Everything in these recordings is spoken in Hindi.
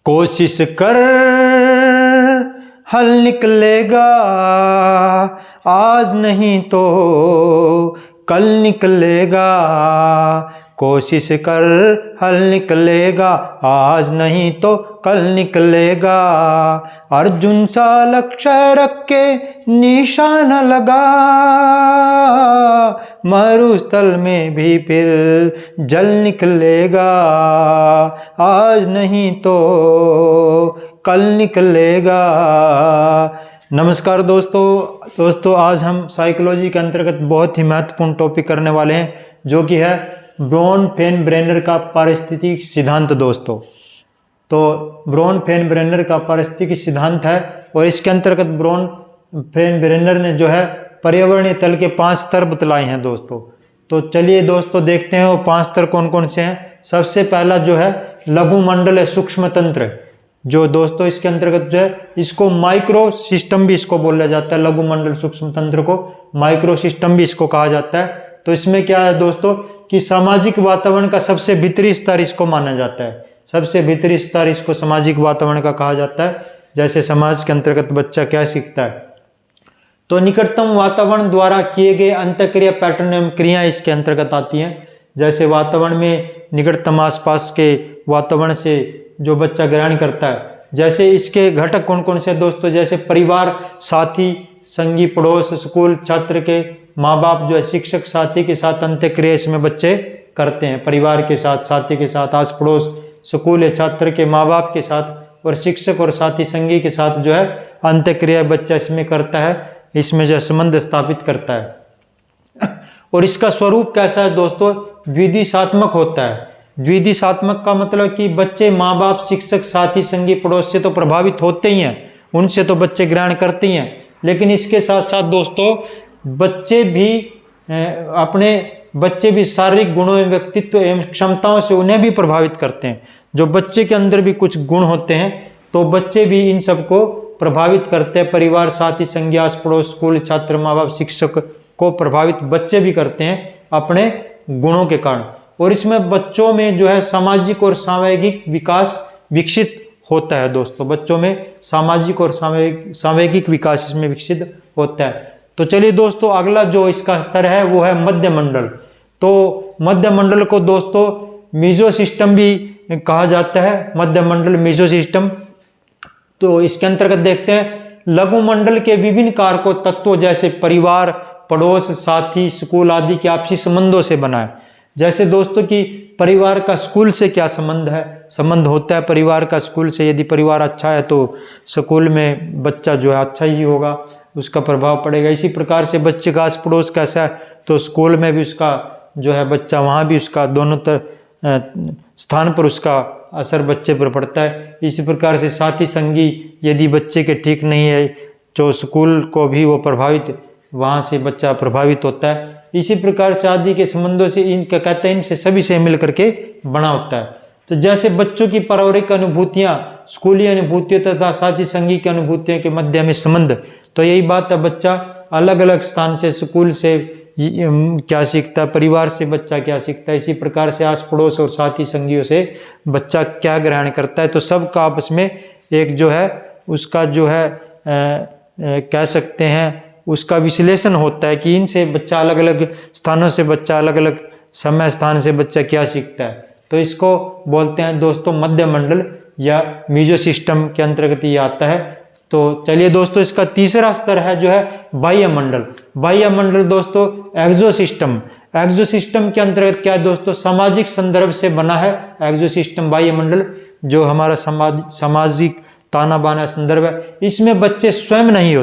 कोशिश कर हल निकलेगा, आज नहीं तो कल निकलेगा। कोशिश कर हल निकलेगा, आज नहीं तो कल निकलेगा। अर्जुन सा लक्ष्य रख के निशाना लगा, मरुस्थल में भी फिर जल निकलेगा। आज नहीं तो कल निकलेगा। नमस्कार दोस्तों आज हम साइकोलॉजी के अंतर्गत बहुत ही महत्वपूर्ण टॉपिक करने वाले हैं, जो कि है ब्रोन-फेन-ब्रेनर का पारिस्थितिक सिद्धांत। दोस्तों तो ब्रोन-फेन-ब्रेनर का पारिस्थितिक सिद्धांत है और इसके अंतर्गत ब्रोन-फेन-ब्रेनर ने जो है पर्यावरणीय तल के 5 स्तर बतलाए हैं दोस्तों। तो चलिए दोस्तों देखते हैं वो 5 स्तर कौन कौन से हैं। सबसे पहला जो है लघु मंडल है, सूक्ष्म तंत्र, जो दोस्तों इसके अंतर्गत जो है इसको माइक्रो सिस्टम भी इसको बोला जाता है। लघु मंडल सूक्ष्म तंत्र को माइक्रो सिस्टम भी इसको कहा जाता है। तो इसमें क्या है दोस्तों कि सामाजिक वातावरण का सबसे भीतरी स्तर इसको माना जाता है। सबसे भीतरी स्तर इसको सामाजिक वातावरण का कहा जाता है। जैसे समाज के अंतर्गत बच्चा क्या सीखता है, तो निकटतम वातावरण द्वारा किए गए अंतःक्रिया पैटर्न एवं क्रियाएं इसके अंतर्गत आती हैं। जैसे वातावरण में निकटतम आसपास के वातावरण से जो बच्चा ग्रहण करता है, जैसे इसके घटक कौन कौन से दोस्तों, जैसे परिवार, साथी, संगी, पड़ोस, स्कूल, छात्र के माँ बाप जो है शिक्षक साथी के साथ अंतःक्रिया इसमें बच्चे करते हैं। परिवार के साथ, साथी के साथ, आस पड़ोस, स्कूल या छात्र के माँ बाप के साथ और शिक्षक और साथी संगी के साथ जो है अंतःक्रिया बच्चा इसमें करता है, इसमें जो संबंध स्थापित करता है। और इसका स्वरूप कैसा है दोस्तों, द्विदिशात्मक होता है। द्विदिशात्मक का मतलब कि बच्चे माँ बाप, शिक्षक, साथी, संगी, पड़ोस से तो प्रभावित होते ही हैं, उनसे तो बच्चे ग्रहण करते ही हैं, लेकिन इसके साथ साथ दोस्तों बच्चे भी शारीरिक गुणों एवं व्यक्तित्व एवं क्षमताओं से उन्हें भी प्रभावित करते हैं। जो बच्चे के अंदर भी कुछ गुण होते हैं तो बच्चे भी इन सबको प्रभावित करते हैं। परिवार, साथी, संगी, आस पड़ोस, स्कूल, छात्र, माँ बाप, शिक्षक को प्रभावित बच्चे भी करते हैं अपने गुणों के कारण। और इसमें बच्चों में जो है सामाजिक और सामूहिक विकास विकसित होता है दोस्तों। बच्चों में सामाजिक और सामूहिक विकास इसमें विकसित होता है। तो चलिए दोस्तों अगला जो इसका स्तर है वो है मध्य मंडल। तो मध्य मंडल को दोस्तों मीजो सिस्टम भी कहा जाता है। मध्य मंडल, मीजो सिस्टम। तो इसके अंतर्गत देखते हैं लघु मंडल के विभिन्न कारकों तत्वों जैसे परिवार, पड़ोस, साथी, स्कूल आदि के आपसी संबंधों से बना है। जैसे दोस्तों कि परिवार का स्कूल से क्या संबंध होता है परिवार का स्कूल से। यदि परिवार अच्छा है तो स्कूल में बच्चा जो है अच्छा ही होगा, उसका प्रभाव पड़ेगा। इसी प्रकार से बच्चे का आस पड़ोस कैसा है तो स्कूल में भी उसका जो है बच्चा, वहाँ भी उसका दोनों स्थान पर उसका असर बच्चे पर पड़ता है। इसी प्रकार से साथी संगी यदि बच्चे के ठीक नहीं है तो स्कूल को भी वो प्रभावित, वहाँ से बच्चा प्रभावित होता है। इसी प्रकार से आदि के संबंधों से इनका कहते हैं इनसे सभी से मिल करके बना होता है। तो जैसे बच्चों की पारिवारिक अनुभूतियाँ, स्कूली अनुभूतियों तथा साथी संगी की अनुभूतियों के मध्य में संबंध, तो यही बात है बच्चा अलग अलग स्थान से, स्कूल से क्या सीखता है, परिवार से बच्चा क्या सीखता है, इसी प्रकार से आस पड़ोस और साथी संगियों से बच्चा क्या ग्रहण करता है। तो सबका आपस में एक जो है उसका जो है कह सकते हैं उसका विश्लेषण होता है कि इनसे बच्चा अलग अलग स्थानों से, बच्चा अलग अलग समय स्थान से बच्चा क्या सीखता है। तो इसको बोलते हैं दोस्तों मध्य मंडल या मीजो सिस्टम के अंतर्गत ये आता है। तो चलिए दोस्तों इसका तीसरा स्तर है जो है बाह्य मंडल। बाह्य मंडल दोस्तों एक्सो सिस्टम। एक्सो सिस्टम के अंतर्गत क्या है दोस्तों, सामाजिक संदर्भ से बना है एक्सो सिस्टम, बाह्य मंडल जो हमारा सामाजिक ताना बाना संदर्भ है। इसमें बच्चे स्वयं नहीं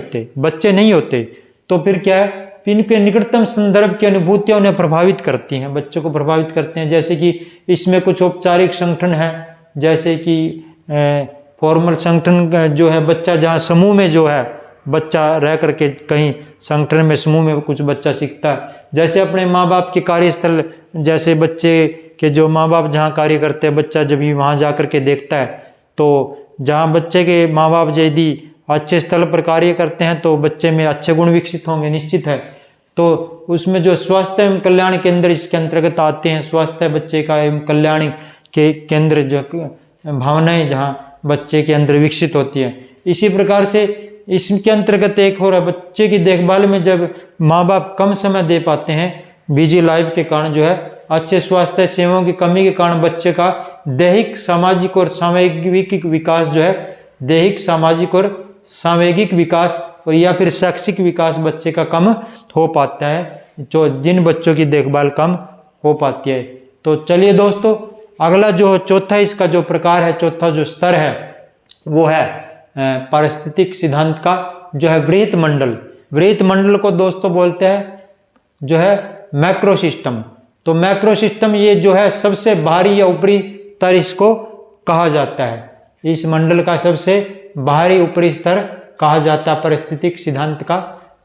होते, तो फिर क्या है, इनके निकटतम संदर्भ की अनुभूतियां उन्हें प्रभावित करती हैं, बच्चों को प्रभावित करते हैं। जैसे कि इसमें कुछ औपचारिक संगठन है, जैसे कि फॉर्मल संगठन जो है, बच्चा जहाँ समूह में जो है बच्चा रह करके कहीं संगठन में समूह में कुछ बच्चा सीखता है। जैसे अपने माँ बाप के कार्यस्थल, जैसे बच्चे के जो माँ बाप जहाँ कार्य करते हैं, बच्चा जब भी वहाँ जा करके देखता है तो जहाँ बच्चे के माँ बाप यदि अच्छे स्थल पर कार्य करते हैं तो बच्चे में अच्छे गुण विकसित होंगे, निश्चित है। तो उसमें जो स्वास्थ्य एवं कल्याण केंद्र इसके अंतर्गत आते हैं, स्वास्थ्य बच्चे का एवं कल्याण के केंद्र जो भावनाएं जहाँ बच्चे के अंदर विकसित होती है। इसी प्रकार से इसके अंतर्गत एक और है, बच्चे की देखभाल में जब माँ बाप कम समय दे पाते हैं बिजी लाइफ के कारण जो है, अच्छे स्वास्थ्य सेवाओं की कमी के कारण बच्चे का दैहिक सामाजिक और सामयिक विकास जो है, दैहिक सामाजिक और सांवेगिक विकास और या फिर शैक्षिक विकास बच्चे का कम हो पाता है, जो जिन बच्चों की देखभाल कम हो पाती है। तो चलिए दोस्तों, अगला जो चौथा इसका जो प्रकार है, चौथा जो स्तर है वो है पारिस्थितिक सिद्धांत का जो है वृत्त मंडल। वृत्त मंडल को दोस्तों बोलते हैं जो है मैक्रो सिस्टम। तो मैक्रो सिस्टम ये जो है सबसे बाहरी या ऊपरी स्तर इसको कहा जाता है। इस मंडल का सबसे बाहरी ऊपरी स्तर कहा जाता है पारिस्थितिक सिद्धांत का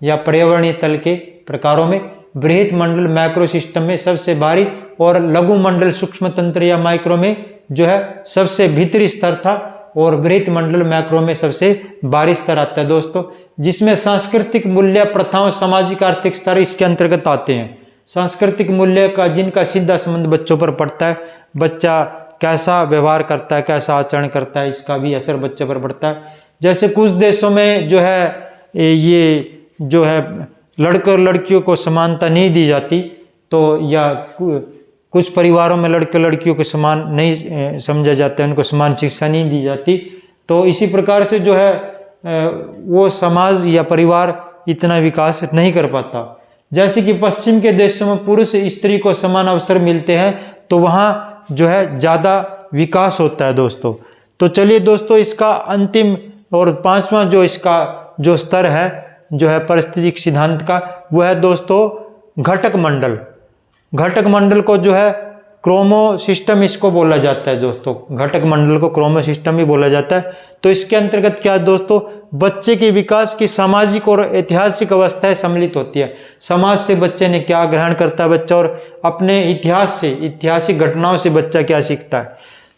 या पर्यावरणीय तल के प्रकारों में। बृहत मंडल मैक्रो सिस्टम में सबसे बाहरी और लघु मंडल सूक्ष्म तंत्र या माइक्रो में जो है सबसे भीतरी स्तर था, और बृहत मंडल मैक्रो में सबसे बाहरी स्तर आता है दोस्तों, जिसमें सांस्कृतिक मूल्य प्रथाओं सामाजिक आर्थिक स्तर इसके अंतर्गत आते हैं। सांस्कृतिक मूल्य का जिनका सीधा संबंध बच्चों पर पड़ता है, बच्चा कैसा व्यवहार करता है, कैसा आचरण करता है, इसका भी असर बच्चे पर पड़ता है। जैसे कुछ देशों में जो है ये जो है लड़के और लड़कियों को समानता नहीं दी जाती, तो या कुछ परिवारों में लड़के लड़कियों को समान नहीं समझा जाता है, उनको समान शिक्षा नहीं दी जाती। तो इसी प्रकार से जो है वो समाज या परिवार इतना विकास नहीं कर पाता। जैसे कि पश्चिम के देशों में पुरुष स्त्री को समान अवसर मिलते हैं, तो वहाँ जो है ज़्यादा विकास होता है दोस्तों। तो चलिए दोस्तों, इसका अंतिम और पांचवा जो इसका जो स्तर है जो है पारिस्थितिक सिद्धांत का, वो है दोस्तों घटक मंडल। घटक मंडल को जो है क्रोमो सिस्टम इसको बोला जाता है दोस्तों। घटक मंडल को क्रोमो सिस्टम भी बोला जाता है। तो इसके अंतर्गत क्या है दोस्तों, बच्चे के विकास की सामाजिक और ऐतिहासिक अवस्थाएं सम्मिलित होती है। समाज से बच्चे ने क्या ग्रहण करता है बच्चा, और अपने इतिहास से, ऐतिहासिक घटनाओं से बच्चा क्या सीखता है।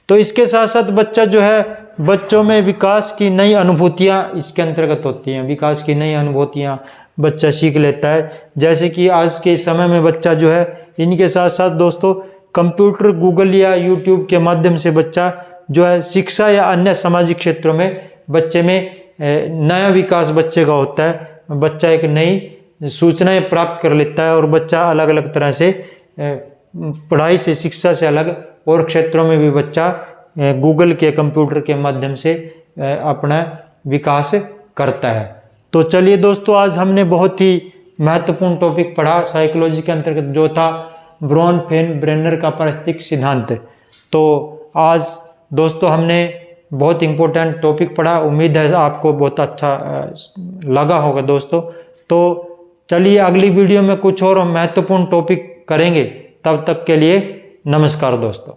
तो इसके साथ साथ बच्चा जो है, बच्चों में विकास की नई अनुभूतियाँ इसके अंतर्गत होती हैं। विकास की नई अनुभूतियाँ बच्चा सीख लेता है। जैसे कि आज के समय में बच्चा जो है, इनके साथ साथ दोस्तों कंप्यूटर, गूगल या यूट्यूब के माध्यम से बच्चा जो है शिक्षा या अन्य सामाजिक क्षेत्रों में बच्चे में नया विकास बच्चे का होता है। बच्चा एक नई सूचनाएं प्राप्त कर लेता है, और बच्चा अलग अलग तरह से पढ़ाई से, शिक्षा से अलग और क्षेत्रों में भी बच्चा गूगल के, कंप्यूटर के माध्यम से अपना विकास करता है। तो चलिए दोस्तों, आज हमने बहुत ही महत्वपूर्ण टॉपिक पढ़ा साइकोलॉजी के अंतर्गत, जो था ब्रोन-फेन-ब्रेनर का पारिस्थितिक सिद्धांत। तो आज दोस्तों हमने बहुत इंपॉर्टेंट टॉपिक पढ़ा। उम्मीद है आपको बहुत अच्छा लगा होगा दोस्तों। तो चलिए अगली वीडियो में कुछ और महत्वपूर्ण टॉपिक करेंगे। तब तक के लिए नमस्कार दोस्तों।